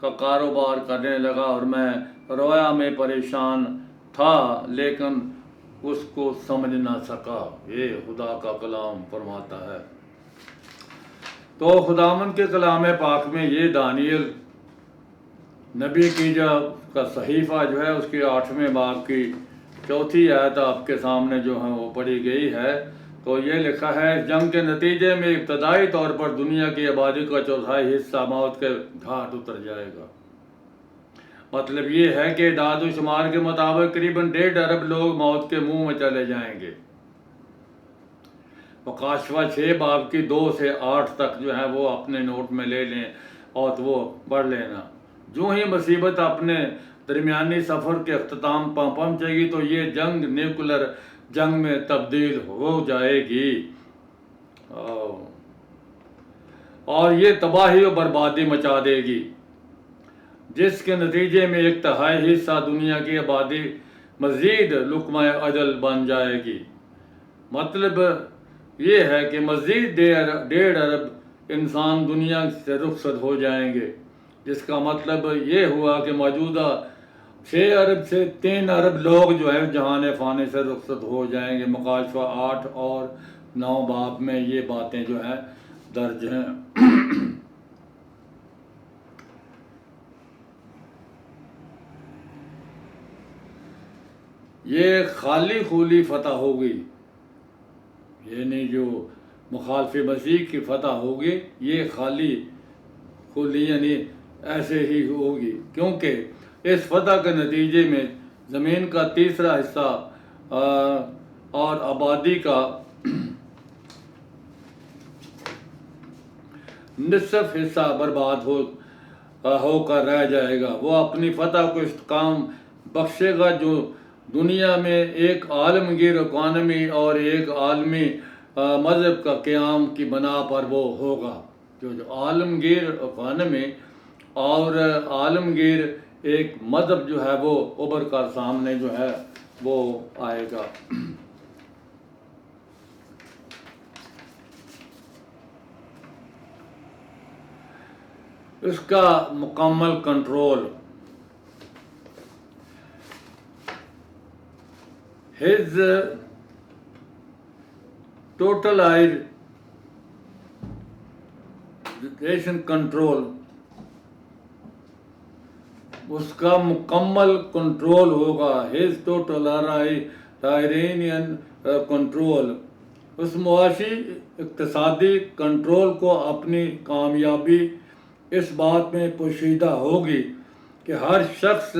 کا کاروبار کرنے لگا اور میں رویا میں پریشان تھا لیکن اس کو سمجھ نہ سکا. یہ خدا کا کلام فرماتا ہے. تو خداوند کے کلام پاک میں یہ دانیل نبی کی جب کا صحیفہ جو ہے اس کے 8ویں باب کی 4 آیت آپ کے سامنے جو ہے وہ پڑھی گئی ہے. تو یہ لکھا ہے اس جنگ کے نتیجے میں ابتدائی طور پر دنیا کی آبادی کا 1/4 حصہ موت کے گھاٹ اتر جائے گا. مطلب یہ ہے کہ اعداد و شمار کے مطابق قریباً 1.5 ارب لوگ موت کے منہ میں چلے جائیں گے. مکاشفہ 6 باب کی 2 سے 8 تک جو ہے وہ اپنے نوٹ میں لے لیں اور وہ پڑھ لینا. جو ہی مصیبت اپنے درمیانی سفر کے اختتام پر پہنچے گی تو یہ جنگ نیوکلر جنگ میں تبدیل ہو جائے گی اور یہ تباہی و بربادی مچا دے گی، جس کے نتیجے میں 1/3 حصہ دنیا کی آبادی مزید لقمہ اجل بن جائے گی. مطلب یہ ہے کہ مزید 1.5 ارب انسان دنیا سے رخصت ہو جائیں گے، جس کا مطلب یہ ہوا کہ موجودہ 6 ارب سے 3 ارب لوگ جو ہے جہان فانی سے رخصت ہو جائیں گے. مکاشفہ 8 اور 9 باب میں یہ باتیں جو ہیں درج ہیں. یہ خالی خولی فتح ہوگی، یعنی جو مخالف مسیح کی فتح ہوگی یہ خالی کھلی یعنی ایسے ہی ہوگی، کیونکہ اس فتح کے نتیجے میں زمین کا 3 حصہ اور آبادی کا نصف حصہ برباد ہو کر رہ جائے گا. وہ اپنی فتح کو استحکام بخشے گا جو دنیا میں ایک عالمگیر اکانومی اور ایک عالمی مذہب کا قیام کی بنا پر وہ ہوگا. جو عالمگیر اکانومی اور عالمگیر ایک مذہب جو ہے وہ ابھر کر سامنے جو ہے وہ آئے گا. اس کا مکمل کنٹرول his totalization control، اس کا مکمل کنٹرول ہوگا. his totalitarian control، اس معاشی اقتصادی کنٹرول کو اپنی کامیابی اس بات میں پوشیدہ ہوگی کہ ہر شخص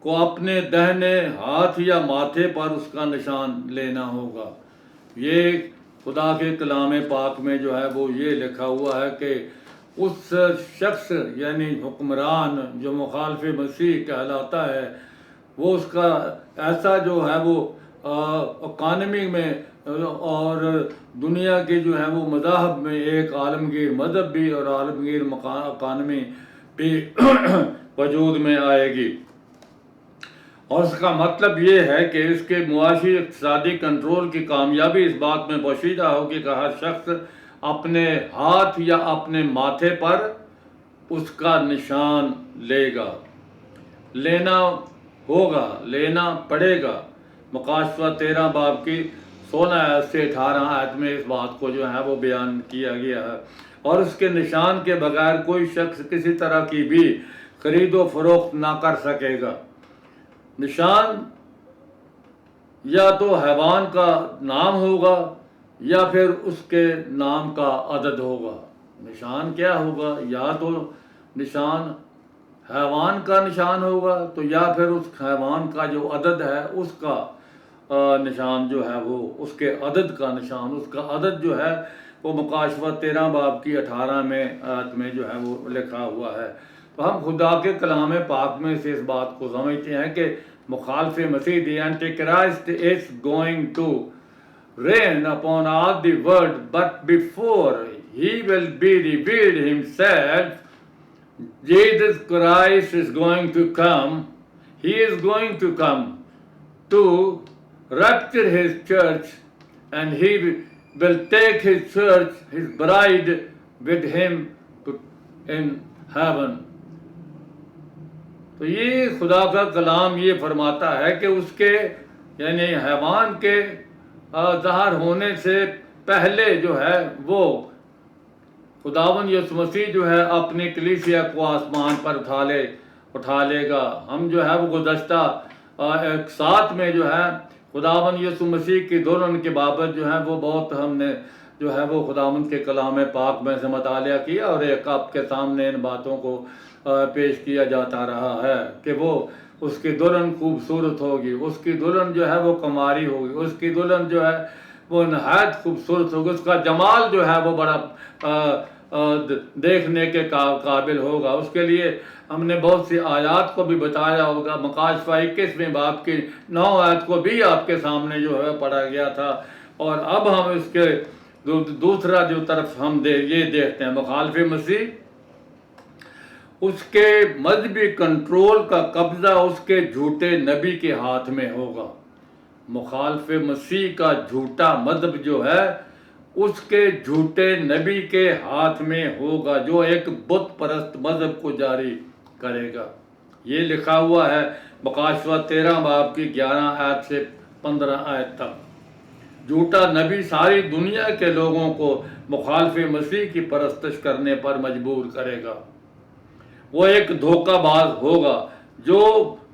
کو اپنے دہنے ہاتھ یا ماتھے پر اس کا نشان لینا ہوگا. یہ خدا کے کلام پاک میں جو ہے وہ یہ لکھا ہوا ہے کہ اس شخص یعنی حکمران جو مخالف مسیح کہلاتا ہے وہ اس کا ایسا جو ہے وہ اکانومی میں اور دنیا کے جو ہے وہ مذاہب میں ایک عالمگیر مذہب بھی اور عالمگیر اکانومی بھی وجود میں آئے گی. اور اس کا مطلب یہ ہے کہ اس کے معاشی اقتصادی کنٹرول کی کامیابی اس بات میں پوشیدہ ہوگی کہ ہر شخص اپنے ہاتھ یا اپنے ماتھے پر اس کا نشان لے گا، لینا ہوگا، لینا پڑے گا. مکاشفہ 13 باب کی 16 سے 18 آیت میں اس بات کو جو ہے وہ بیان کیا گیا ہے. اور اس کے نشان کے بغیر کوئی شخص کسی طرح کی بھی خرید و فروخت نہ کر سکے گا. نشان یا تو حیوان کا نام ہوگا یا پھر اس کے نام کا عدد ہوگا. نشان کیا ہوگا؟ یا تو نشان حیوان کا نشان ہوگا تو یا پھر اس حیوان کا جو عدد ہے اس کا نشان جو ہے وہ اس کے عدد کا نشان. اس کا عدد جو ہے وہ مکاشفہ 13 باب کی 18 میں آیت میں جو ہے وہ لکھا ہوا ہے. تو ہم خدا کے کلام پاک میں سے اس بات کو سمجھتے ہیں کہ مخالف مسیح the antichrist is going to reign upon all the world, but before he will be revealed himself, Jesus Christ is going to come. He is going to come to rapture his church, and he will take his church, his bride, with him in heaven. تو یہ خدا کا کلام یہ فرماتا ہے کہ اس کے یعنی حیوان کے ظاہر ہونے سے پہلے جو ہے وہ خداوند یسوع مسیح جو ہے اپنی کلیسیا کو آسمان پر اٹھا لے گا. ہم جو ہے وہ گزشتہ ایک ساتھ میں جو ہے خداوند یسوع مسیح کی دلہن کے بابت جو ہے وہ بہت ہم نے جو ہے وہ خداوند کے کلام پاک میں سے مطالعہ کیا اور ایک آپ کے سامنے ان باتوں کو پیش کیا جاتا رہا ہے کہ وہ اس کی دلہن خوبصورت ہوگی, اس کی دلہن جو ہے وہ کماری ہوگی, اس کی دلہن جو ہے وہ نہایت خوبصورت ہوگی, اس کا جمال جو ہے وہ بڑا دیکھنے کے قابل ہوگا. اس کے لیے ہم نے بہت سی آیات کو بھی بتایا ہوگا. مکاشفہ 21ویں باب کی 9 آیت کو بھی آپ کے سامنے جو ہے پڑھا گیا تھا. اور اب ہم اس کے دوسرا جو طرف ہم یہ دیکھتے ہیں, مخالف مسیح اس کے مذہبی کنٹرول کا قبضہ اس کے جھوٹے نبی کے ہاتھ میں ہوگا. مخالف مسیح کا جھوٹا مذہب جو ہے اس کے جھوٹے نبی کے ہاتھ میں ہوگا جو ایک بت پرست مذہب کو جاری کرے گا. یہ لکھا ہوا ہے مکاشفہ 13 باب کی 11 آیت سے 15 آیت تک. جھوٹا نبی ساری دنیا کے لوگوں کو مخالف مسیح کی پرستش کرنے پر مجبور کرے گا. وہ ایک دھوکہ باز ہوگا جو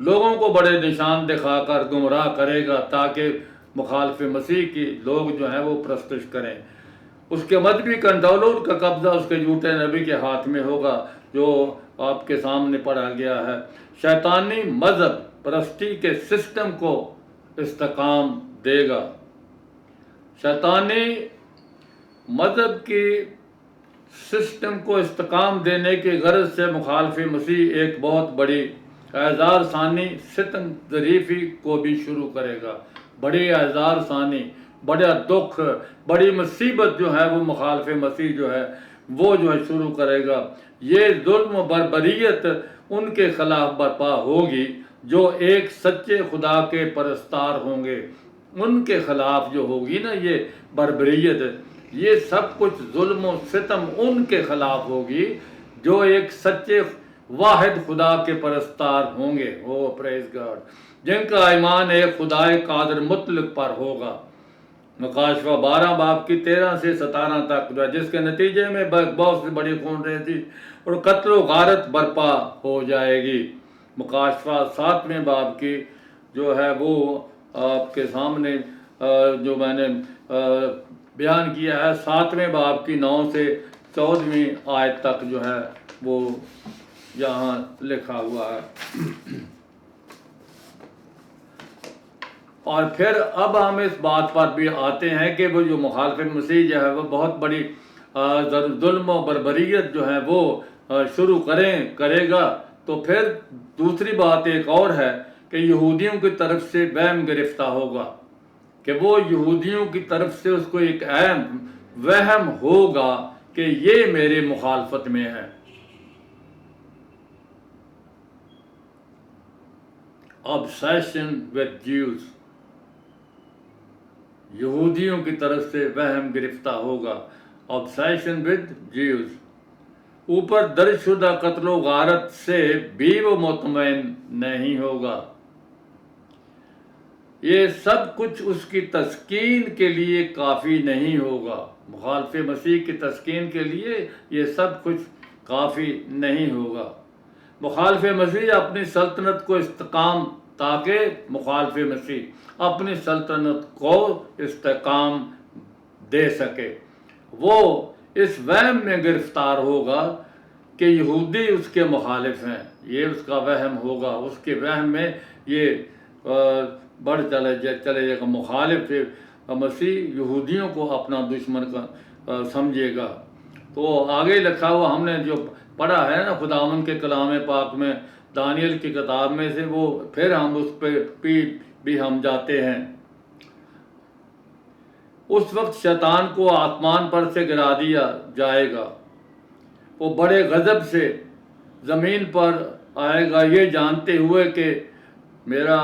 لوگوں کو بڑے نشان دکھا کر گمراہ کرے گا تاکہ مخالف مسیح کی لوگ جو ہیں وہ پرستش کریں. اس کے مذہبی کنٹرول کا قبضہ اس کے جھوٹے نبی کے ہاتھ میں ہوگا جو آپ کے سامنے پڑھا گیا ہے. شیطانی مذہب پرستی کے سسٹم کو استحکام دے گا. شیطانی مذہب کی سسٹم کو استحکام دینے کی غرض سے مخالف مسیح ایک بہت بڑی اعزار ثانی ستم ظریفی کو بھی شروع کرے گا. بڑی اعزار ثانی, بڑا دکھ, بڑی مصیبت جو ہے وہ مخالف مسیح جو ہے وہ جو ہے شروع کرے گا. یہ ظلم و بربریت ان کے خلاف برپا ہوگی جو ایک سچے خدا کے پرستار ہوں گے. ان کے خلاف جو ہوگی نا یہ بربریت, یہ سب کچھ ظلم و ستم ان کے خلاف ہوگی جو ایک سچے واحد خدا کے پرستار ہوں گے. پریز گاڈ, جن کا ایمان ایک خدائے قادر مطلق پر ہوگا. مکاشفہ 12 باب کی 13 سے 17 تک جس کے نتیجے میں بہت سی بڑی خون ریزی اور قتل و غارت برپا ہو جائے گی. مکاشفہ 7ویں باب کی جو ہے وہ آپ کے سامنے جو میں نے بیان کیا ہے 7ویں باب کی 9 سے 14ویں آیت تک جو ہے وہ یہاں لکھا ہوا ہے. اور پھر اب ہم اس بات پر بھی آتے ہیں کہ وہ جو مخالف مسیح جو ہے وہ بہت بڑی ظلم و بربریت جو ہے وہ شروع کرے گا. تو پھر دوسری بات ایک اور ہے کہ یہودیوں کی طرف سے وہم گرفتہ ہوگا, کہ وہ یہودیوں کی طرف سے اس کو ایک اہم وہم ہوگا کہ یہ میرے مخالفت میں ہے. obsession with Jews, یہودیوں کی طرف سے وہم گرفتہ ہوگا. obsession with Jews. اوپر درج شدہ قتل و غارت سے بھی وہ مطمئن نہیں ہوگا. یہ سب کچھ اس کی تسکین کے لیے کافی نہیں ہوگا. مخالف مسیح کی تسکین کے لیے یہ سب کچھ کافی نہیں ہوگا. مخالف مسیح اپنی سلطنت کو استحکام تاکہ مخالف مسیح اپنی سلطنت کو استحکام دے سکے. وہ اس وہم میں گرفتار ہوگا کہ یہودی اس کے مخالف ہیں. یہ اس کا وہم ہوگا. اس کے وہم میں یہ بڑھ چلے جائے گا. مخالف مسیح یہودیوں کو اپنا دشمن کا سمجھے گا. تو آگے لکھا ہوا ہم نے جو پڑھا ہے نا خداوند کے کلام پاک میں دانیل کی کتاب میں سے, وہ پھر ہم اس پہ بھی ہم جاتے ہیں. اس وقت شیطان کو آسمان پر سے گرا دیا جائے گا. وہ بڑے غضب سے زمین پر آئے گا یہ جانتے ہوئے کہ میرا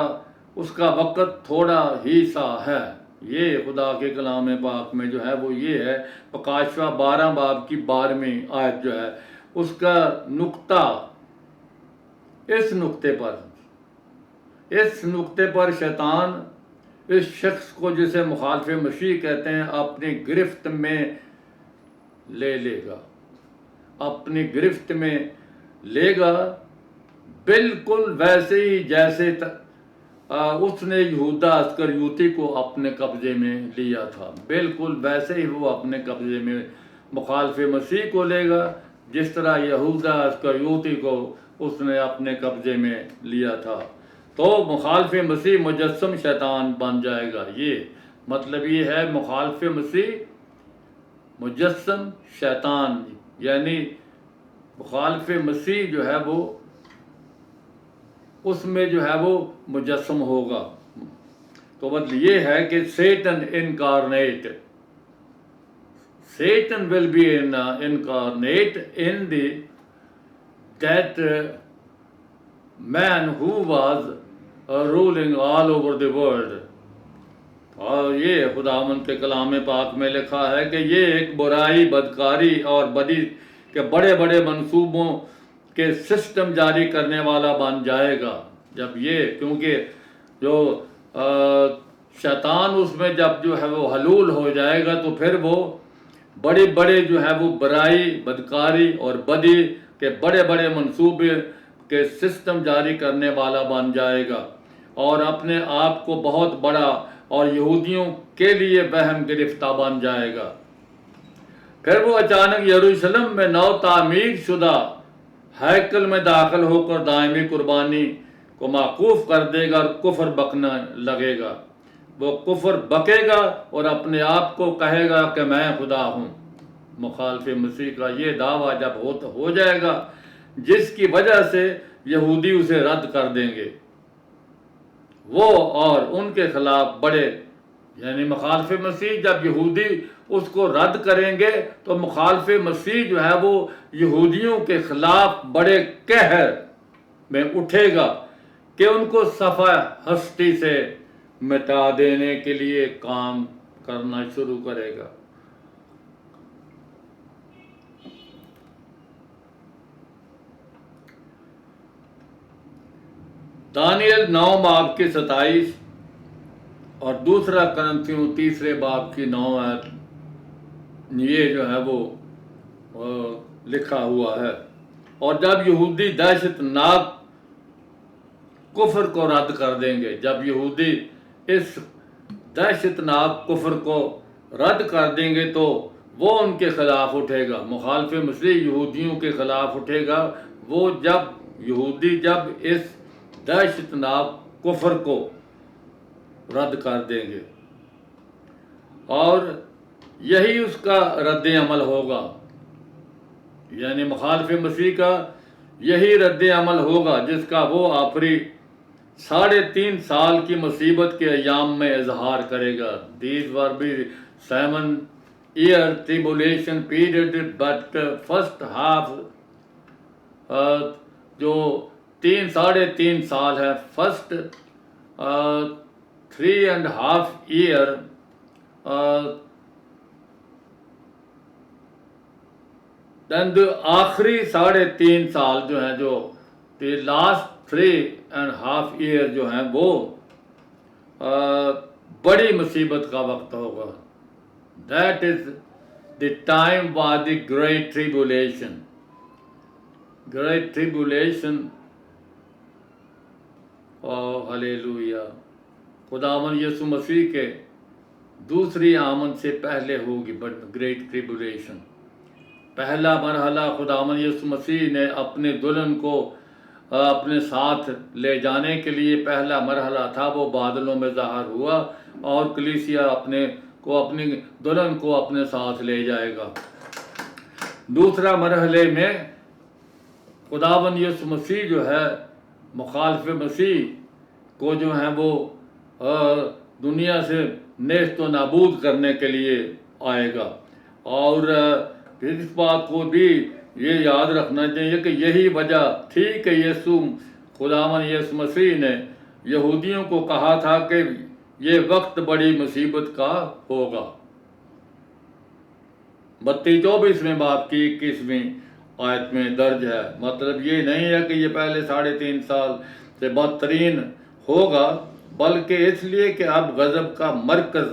اس کا وقت تھوڑا ہی سا ہے. یہ خدا کے کلام پاک میں جو ہے وہ یہ ہے. مکاشفہ 12 باب کی 12ویں آیت جو ہے اس کا نقطہ اس نقطے پر شیطان اس شخص کو جسے مخالف مسیح کہتے ہیں اپنی گرفت میں لے گا بالکل ویسے ہی جیسے اس نے یہودا اسکریوتی کو اپنے قبضے میں لیا تھا، بالکل ویسے ہی وہ اپنے قبضے میں مخالف مسیح کو لے گا جس طرح یہودا اسکریوتی کو اس نے اپنے قبضے میں لیا تھا۔ تو مخالف مسیح مجسم شیطان بن جائے گا۔ یہ مطلب یہ ہے مخالف مسیح مجسم شیطان، یعنی مخالف مسیح جو ہے وہ اس میں جو ہے وہ مجسم ہوگا۔ تو مطلب یہ ہے کہ Satan will be incarnate in that man who was ruling all over the world۔ اور یہ خداوند کے کلام پاک میں لکھا ہے کہ یہ ایک برائی، بدکاری اور بدی کے بڑے بڑے منصوبوں کے سسٹم جاری کرنے والا بن جائے گا جب یہ، کیونکہ جو شیطان اس میں جب جو ہے وہ حلول ہو جائے گا تو پھر وہ بڑے بڑے جو ہے وہ برائی، بدکاری اور بدی کے بڑے بڑے منصوبے کے سسٹم جاری کرنے والا بن جائے گا اور اپنے آپ کو بہت بڑا اور یہودیوں کے لیے وہم گرفتہ بن جائے گا۔ پھر وہ اچانک یروشلم میں نو تعمیر شدہ ہیکل میں داخل ہو کر دائمی قربانی کو موقوف کر دے گا اور کفر بکنے لگے گا۔ وہ کفر بکے گا اور اپنے آپ کو کہے گا کہ میں خدا ہوں۔ مخالف مسیح کا یہ دعویٰ جب ہو جائے گا جس کی وجہ سے یہودی اسے رد کر دیں گے، وہ اور ان کے خلاف بڑے، یعنی مخالف مسیح جب یہودی اس کو رد کریں گے تو مخالف مسیح جو ہے وہ یہودیوں کے خلاف بڑے قہر میں اٹھے گا کہ ان کو صفحہ ہستی سے مٹا دینے کے لیے کام کرنا شروع کرے گا۔ دانیل 9 باب کی 27 اور دوسرا کرنتھیوں 3 باب کی 9 آیت یہ جو ہے وہ لکھا ہوا ہے۔ اور جب یہودی دہشت ناک کفر کو رد کر دیں گے، جب یہودی اس دہشت ناک کفر کو رد کر دیں گے تو وہ ان کے خلاف اٹھے گا۔ مخالف مسیح یہودیوں کے خلاف اٹھے گا۔ وہ جب اس دہشت ناک کفر کو رد کر دیں گے اور یہی اس کا رد عمل ہوگا، یعنی مخالف مسیح کا یہی رد عمل ہوگا جس کا وہ آخری 3.5 سال کی مصیبت کے ایام میں اظہار کرے گا۔ These were be 7-year tribulation period, but first half جو 3.5 سال ہے، first 3.5 year then آخری 3.5 سال جو ہیں، جو last 3.5 year جو ہیں وہ بڑی مصیبت کا وقت ہوگا۔ That is the time was the great tribulation. Great tribulation. ہلیلویا۔ خداوند یسوع مسیح کے دوسری آمد سے پہلے ہوگی گریٹ ٹریبولیشن۔ پہلا مرحلہ خداوند یسوع مسیح نے اپنے دلہن کو اپنے ساتھ لے جانے کے لیے پہلا مرحلہ تھا، وہ بادلوں میں ظاہر ہوا اور کلیسیا اپنی دلہن کو اپنے ساتھ لے جائے گا۔ دوسرا مرحلے میں خداوند یسوع مسیح جو ہے مخالف مسیح کو جو ہیں وہ دنیا سے نیست و نابود کرنے کے لیے آئے گا۔ اور اس بات کو بھی یہ یاد رکھنا چاہیے کہ یہی وجہ تھی کہ خداوند یسوع مسیح نے یہودیوں کو کہا تھا کہ یہ وقت بڑی مصیبت کا ہوگا۔ متی 24 باب کی 21 آیت میں درج ہے۔ مطلب یہ نہیں ہے کہ یہ پہلے 3.5 سال سے بدترین ہوگا، بلکہ اس لیے کہ اب غضب کا مرکز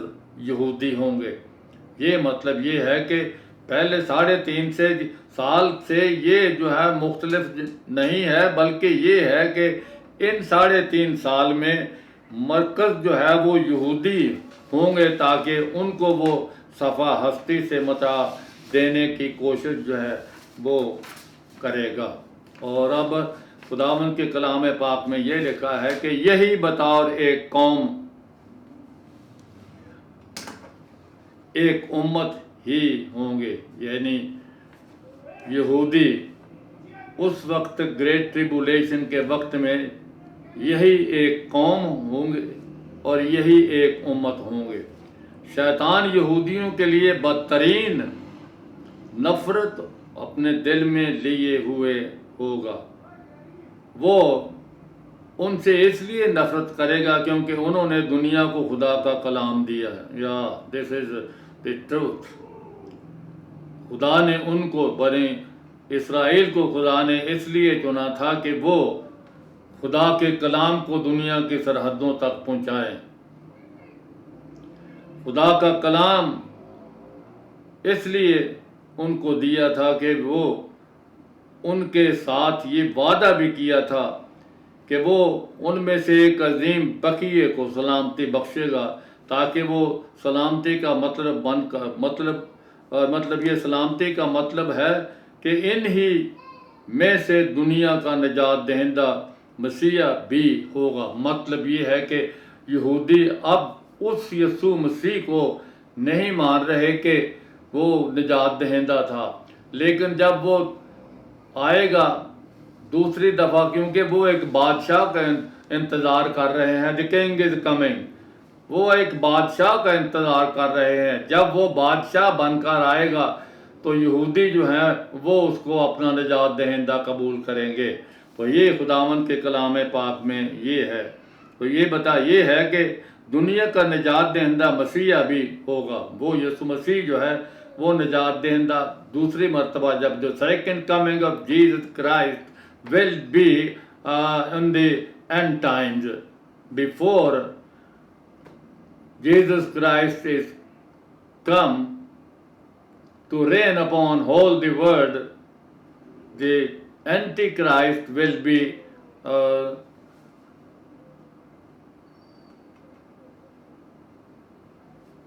یہودی ہوں گے۔ یہ مطلب یہ ہے کہ پہلے 3.5 سال سے یہ جو ہے مختلف نہیں ہے، بلکہ یہ ہے کہ ان 3.5 سال میں مرکز جو ہے وہ یہودی ہوں گے، تاکہ ان کو وہ صفا ہستی سے متاع دینے کی کوشش جو ہے وہ کرے گا۔ اور اب خداوند کے کلام پاک میں یہ لکھا ہے کہ یہی بطور ایک قوم، ایک امت ہی ہوں گے، یعنی یہودی اس وقت گریٹ ٹریبولیشن کے وقت میں یہی ایک قوم ہوں گے اور یہی ایک امت ہوں گے۔ شیطان یہودیوں کے لیے بدترین نفرت اپنے دل میں لیے ہوئے ہوگا۔ وہ ان سے اس لیے نفرت کرے گا کیونکہ انہوں نے دنیا کو خدا کا کلام دیا ہے۔ یا دس از دی ٹروتھ۔ خدا نے ان کو، بنی اسرائیل کو خدا نے اس لیے چنا تھا کہ وہ خدا کے کلام کو دنیا کی سرحدوں تک پہنچائیں۔ خدا کا کلام اس لیے ان کو دیا تھا کہ وہ ان کے ساتھ یہ وعدہ بھی کیا تھا کہ وہ ان میں سے ایک عظیم بقیے کو سلامتی بخشے گا، تاکہ وہ سلامتی کا مطلب یہ سلامتی کا مطلب ہے کہ انہی میں سے دنیا کا نجات دہندہ مسیح بھی ہوگا۔ مطلب یہ ہے کہ یہودی اب اس یسوع مسیح کو نہیں مان رہے کہ وہ نجات دہندہ تھا، لیکن جب وہ آئے گا دوسری دفعہ، کیونکہ وہ ایک بادشاہ کا انتظار کر رہے ہیں، دی کنگ از کمنگ، وہ ایک بادشاہ کا انتظار کر رہے ہیں۔ جب وہ بادشاہ بن کر آئے گا تو یہودی جو ہیں وہ اس کو اپنا نجات دہندہ قبول کریں گے۔ تو یہ خداوند کے کلام پاک میں یہ ہے۔ تو یہ ہے کہ دنیا کا نجات دہندہ مسیح بھی ہوگا۔ وہ یسوع مسیح جو ہے وہ نجات دہندہ دوسری مرتبہ، جب جو second coming of Jesus Christ will be in the end times, before Jesus Christ is come to reign upon whole the world, the Antichrist will be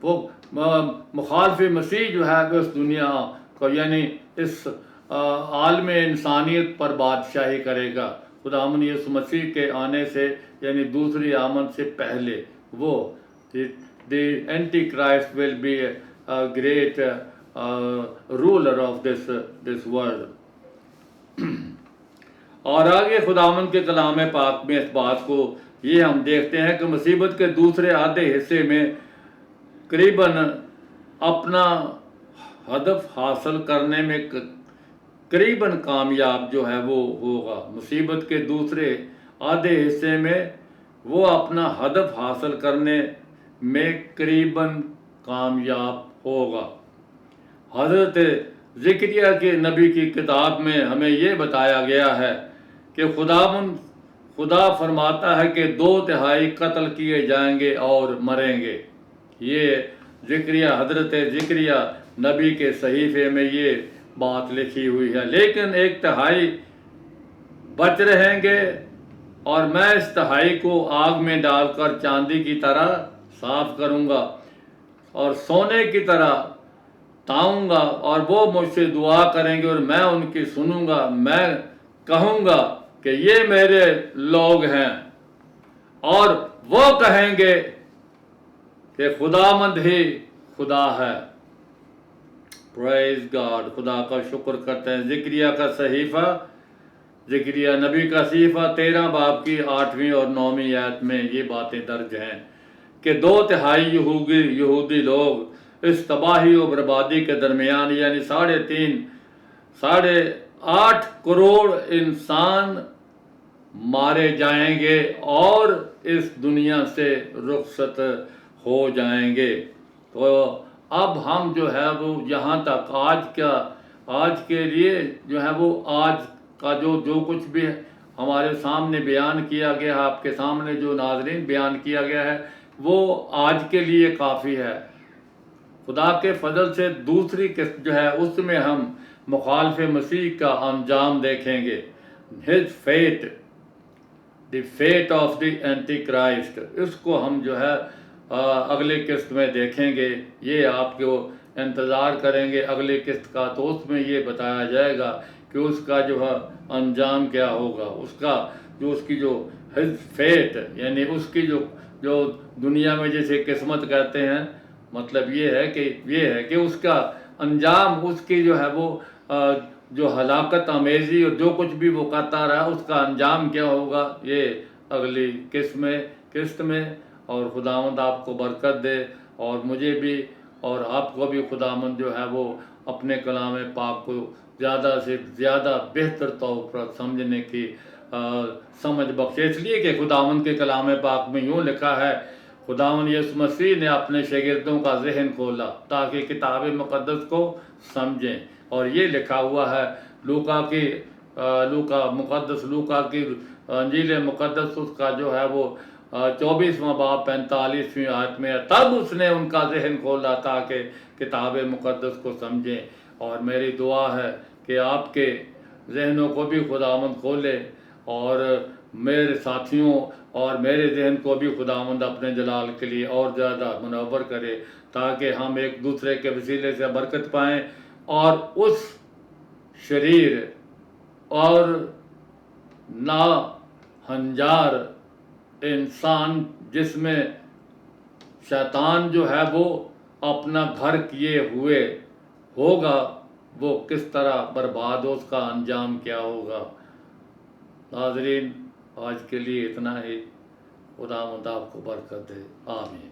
وہ مخالف مسیح جو ہے اس دنیا کو، یعنی اس عالم انسانیت پر بادشاہی کرے گا۔ خداوند یسوع مسیح کے آنے سے، یعنی دوسری آمد سے پہلے، وہ the Antichrist will be a great ruler of this world۔ اور آگے خداوند کے کلام پاک میں اس بات کو یہ ہم دیکھتے ہیں کہ مصیبت کے دوسرے آدھے حصے میں قریباً اپنا ہدف حاصل کرنے میں قریباً کامیاب جو ہے وہ ہوگا۔ مصیبت کے دوسرے آدھے حصے میں وہ اپنا ہدف حاصل کرنے میں قریباً کامیاب ہوگا۔ حضرت زکریا کے نبی کی کتاب میں ہمیں یہ بتایا گیا ہے کہ خدا فرماتا ہے کہ 2/3 قتل کیے جائیں گے اور مریں گے۔ یہ حضرت زکریا نبی کے صحیفے میں یہ بات لکھی ہوئی ہے، لیکن 1/3 بچ رہیں گے، اور میں اس 1/3 کو آگ میں ڈال کر چاندی کی طرح صاف کروں گا اور سونے کی طرح تاؤں گا، اور وہ مجھ سے دعا کریں گے اور میں ان کی سنوں گا۔ میں کہوں گا کہ یہ میرے لوگ ہیں، اور وہ کہیں گے کہ خداوند ہی خدا ہے۔ پریز گاڈ، خدا کا شکر کرتے ہیں۔ زکریا نبی کا صحیفہ 13 باب کی 8ویں اور 9ویں آیت میں یہ باتیں درج ہیں کہ 2/3 یہودی لوگ اس تباہی و بربادی کے درمیان، یعنی 8.5 کروڑ انسان مارے جائیں گے اور اس دنیا سے رخصت ہو جائیں گے۔ تو اب ہم جو ہے وہ یہاں تک آج کے لیے جو ہے وہ آج کا جو کچھ بھی ہمارے سامنے بیان کیا گیا ہے، آپ کے سامنے جو ناظرین بیان کیا گیا ہے، وہ آج کے لیے کافی ہے۔ خدا کے فضل سے دوسری قسط جو ہے اس میں ہم مخالف مسیح کا انجام دیکھیں گے، his fate، the fate of the antichrist, اس کو ہم جو ہے اگلی قسط میں دیکھیں گے۔ یہ آپ کو انتظار کریں گے اگلی قسط کا، تو اس میں یہ بتایا جائے گا کہ اس کا جو ہے انجام کیا ہوگا، اس کا اس کی جو ہز فیٹ، یعنی اس کی جو دنیا میں جیسے قسمت کہتے ہیں، مطلب یہ ہے کہ اس کا انجام، اس کی جو ہے وہ جو ہلاکت آمیزی اور جو کچھ بھی وہ کرتا رہا، اس کا انجام کیا ہوگا، یہ اگلی قسط میں۔ اور خداوند آپ کو برکت دے، اور مجھے بھی اور آپ کو بھی خداوند جو ہے وہ اپنے کلام پاک کو زیادہ سے زیادہ بہتر طور پر سمجھنے کی سمجھ بخشے، اس لیے کہ خداوند کے کلام پاک میں یوں لکھا ہے، خداوند یسوع مسیح نے اپنے شاگردوں کا ذہن کھولا تاکہ کتاب مقدس کو سمجھیں، اور یہ لکھا ہوا ہے لوکا کی انجیل مقدس، اس کا جو ہے وہ 24واں باب 45ویں آیت میں، تب اس نے ان کا ذہن کھولا تاکہ کتاب مقدس کو سمجھیں۔ اور میری دعا ہے کہ آپ کے ذہنوں کو بھی خداوند کھولے، اور میرے ساتھیوں اور میرے ذہن کو بھی خداوند اپنے جلال کے لیے اور زیادہ منور کرے، تاکہ ہم ایک دوسرے کے وسیلے سے برکت پائیں، اور اس شریر اور ناہنجار انسان جس میں شیطان جو ہے وہ اپنا گھر کیے ہوئے ہوگا، وہ کس طرح برباد ہو، اس کا انجام کیا ہوگا۔ ناظرین، آج کے لیے اتنا ہی۔ خداوند آپ کو برکت دے، آمین۔